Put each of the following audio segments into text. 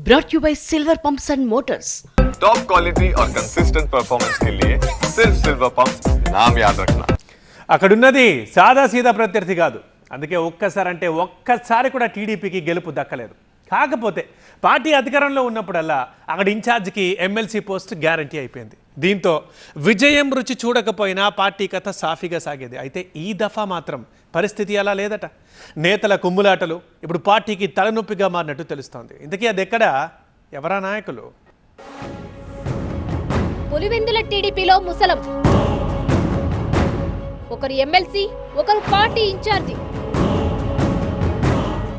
brought you by Silver Pumps and Motors. Top quality और consistent performance के लिए सिर्फ सिल्वर पंप्स नाम याद रखना. అక్కడున్నది సాదాసీదా ప్రత్యర్థి కాదు. అందుకే ఒక్కసారి కూడా టీడీపీకి గెలుపు దక్కలేదు. కాకపోతే పార్టీ అధికారంలో ఉన్నప్పుడల్లా అక్కడ ఇన్ఛార్జికి ఎమ్మెల్సీ పోస్ట్ గ్యారంటీ అయిపోయింది. దీంతో విజయం రుచి చూడకపోయినా పార్టీ కథ సాఫీగా సాగేది. అయితే ఈ దఫా మాత్రం పరిస్థితి అలా లేదట. నేతల కుమ్ములాటలు ఇప్పుడు పార్టీకి తలనొప్పిగా మారినట్టు తెలుస్తోంది. ఇంతకీ అది ఎక్కడ, ఎవరా నాయకులు? పులివెందుల టీడీపీలో ముసలం, ఒకరు ఎమ్మెల్సీ, ఒకరు పార్టీ ఇన్ఛార్జి.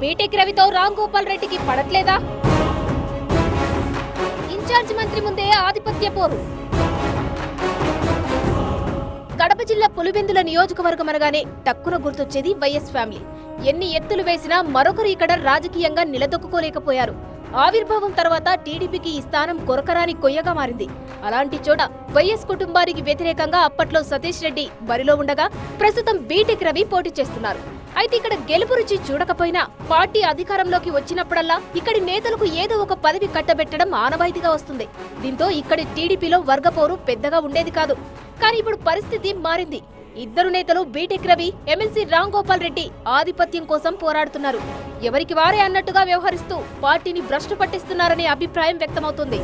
బీటెక్ రవితో రామ్ గోపాల్ రెడ్డికి పడట్లేదా? ఇన్ఛార్జి మంత్రి ముందే ఆధిపత్య పోరు. కడప జిల్లా పులివెందుల నియోజకవర్గం అనగానే టక్కున గుర్తొచ్చేది వైఎస్ ఫ్యామిలీ. ఎన్ని ఎత్తులు వేసినా మరొకరు ఇక్కడ రాజకీయంగా నిలదొక్కుకోలేకపోయారు. ఆవిర్భావం తర్వాత టీడీపీకి ఈ స్థానం కొరకరాని కొయ్యగా మారింది. అలాంటి చోట వైఎస్ కుటుంబానికి వ్యతిరేకంగా అప్పట్లో సతీష్ రెడ్డి బరిలో ఉండగా ప్రస్తుతం బీటెక్ రవి పోటీ చేస్తున్నారు. అయితే ఇక్కడ గెలుపు రుచి చూడకపోయినా పార్టీ అధికారంలోకి వచ్చినప్పుడల్లా ఇక్కడి నేతలకు ఏదో ఒక పదవి కట్టబెట్టడం ఆనవాయితీగా వస్తుంది. దీంతో ఇక్కడి టీడీపీలో వర్గపోరు పెద్దగా ఉండేది కాదు. కానీ ఇప్పుడు పరిస్థితి మారింది. ఇద్దరు నేతలు బీటెక్ రవి, ఎమ్మెల్సీ రామ్ గోపాల్ రెడ్డి ఆధిపత్యం కోసం పోరాడుతున్నారు. ఎవరికి వారే అన్నట్టుగా వ్యవహరిస్తూ పార్టీని భ్రష్టు పట్టిస్తున్నారనే అభిప్రాయం వ్యక్తమవుతుంది.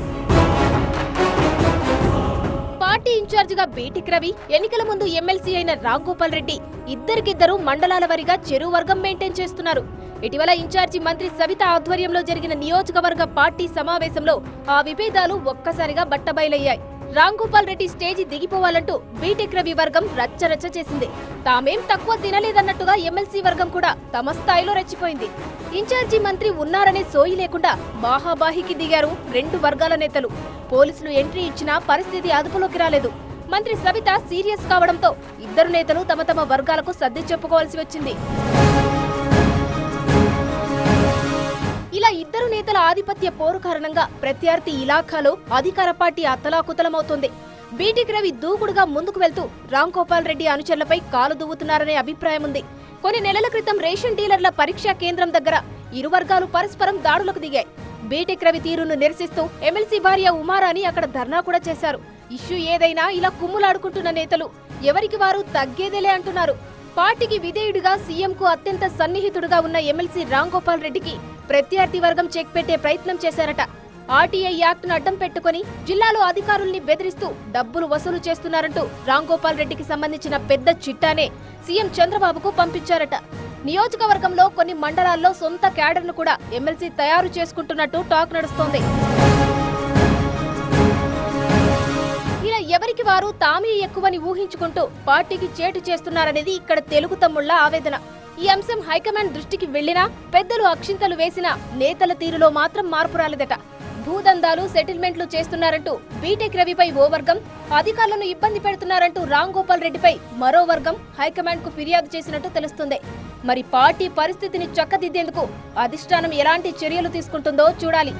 పార్టీ ఇన్ఛార్జిగా బీటెక్ రవి, ఎన్నికల ముందు ఎమ్మెల్సీ అయిన రామ్ గోపాల్ రెడ్డి ఇద్దరికిద్దరు మండలాల వారీగా చెరువు వర్గం మెయింటైన్ చేస్తున్నారు. ఇటీవల ఇన్ఛార్జి మంత్రి సవిత ఆధ్వర్యంలో జరిగిన నియోజకవర్గ పార్టీ సమావేశంలో ఆ విభేదాలు ఒక్కసారిగా బట్టబయలయ్యాయి. రామ్ గోపాల్ రెడ్డి స్టేజి దిగిపోవాలంటూ బీటెక్ రవి వర్గం రచ్చరచ్చ చేసింది. తామేం తక్కువ తినలేదన్నట్టుగా ఎమ్మెల్సీ వర్గం కూడా తమ స్థాయిలో రెచ్చిపోయింది. ఇన్ఛార్జి మంత్రి ఉన్నారనే సోయి లేకుండా బాహాబాహికి దిగారు రెండు వర్గాల నేతలు. పోలీసులు ఎంట్రీ ఇచ్చినా పరిస్థితి అదుపులోకి రాలేదు. మంత్రి సవిత సీరియస్ కావడంతో ఇద్దరు నేతలు తమ తమ వర్గాలకు సర్ది చెప్పుకోవాల్సి వచ్చింది. ఇలా ఇద్దరు నేతల ఆధిపత్య పోరు కారణంగా ప్రత్యర్థి ఇలాఖాలో అధికార పార్టీ అత్తలాకుతలమవుతోంది. బీటెక్ రవి దూకుడుగా ముందుకు వెళ్తూ రామ్ గోపాల్ రెడ్డి అనుచరులపై కాలు దువ్వుతున్నారనే అభిప్రాయం ఉంది. కొన్ని నెలల క్రితం రేషన్ డీలర్ల పరీక్షా కేంద్రం దగ్గర ఇరు వర్గాలు పరస్పరం దాడులకు దిగాయి. బీటెక్ రవి తీరును నిరసిస్తూ ఎమ్మెల్సీ భార్య ఉమారాణి అక్కడ ధర్నా కూడా చేశారు. ఇష్యూ ఏదైనా ఇలా కుమ్ములాడుకుంటున్న నేతలు ఎవరికి వారు తగ్గేదేలే అంటున్నారు. పార్టీకి విధేయుడిగా సీఎంకు అత్యంత సన్నిహితుడుగా ఉన్న ఎమ్మెల్సీ రామ్ గోపాల్ రెడ్డికి ప్రత్యర్థి వర్గం చెక్ పెట్టే ప్రయత్నం చేశారట. ఆర్టీఐ యాక్ట్ను అడ్డం పెట్టుకుని జిల్లాలో అధికారుల్ని బెదిరిస్తూ డబ్బులు వసూలు చేస్తున్నారంటూ రామ్ గోపాల్ రెడ్డికి సంబంధించిన పెద్ద చిట్టానే సీఎం చంద్రబాబుకు పంపించారట. నియోజకవర్గంలో కొన్ని మండలాల్లో సొంత క్యాడర్ను కూడా ఎమ్మెల్సీ తయారు చేసుకుంటున్నట్టు టాక్ నడుస్తోంది. ఇలా ఎవరికి వారు తామే ఎక్కువని ఊహించుకుంటూ పార్టీకి చేటు చేస్తున్నారనేది ఇక్కడ తెలుగు తమ్ముళ్ల ఆవేదన. ఈ అంశం హైకమాండ్ దృష్టికి వెళ్లినా, పెద్దలు అక్షింతలు వేసినా నేతల తీరులో మాత్రం మార్పు రాలేదట. భూదందాలు, సెటిల్మెంట్లు చేస్తున్నారంటూ బీటెక్ రవిపై ఓ వర్గం, అధికారులను ఇబ్బంది పెడుతున్నారంటూ రామ్ గోపాల్ రెడ్డిపై మరో వర్గం హైకమాండ్ కు ఫిర్యాదు చేసినట్టు తెలుస్తుంది. మరి పార్టీ పరిస్థితిని చక్కదిద్దేందుకు అధిష్టానం ఎలాంటి చర్యలు తీసుకుంటుందో చూడాలి.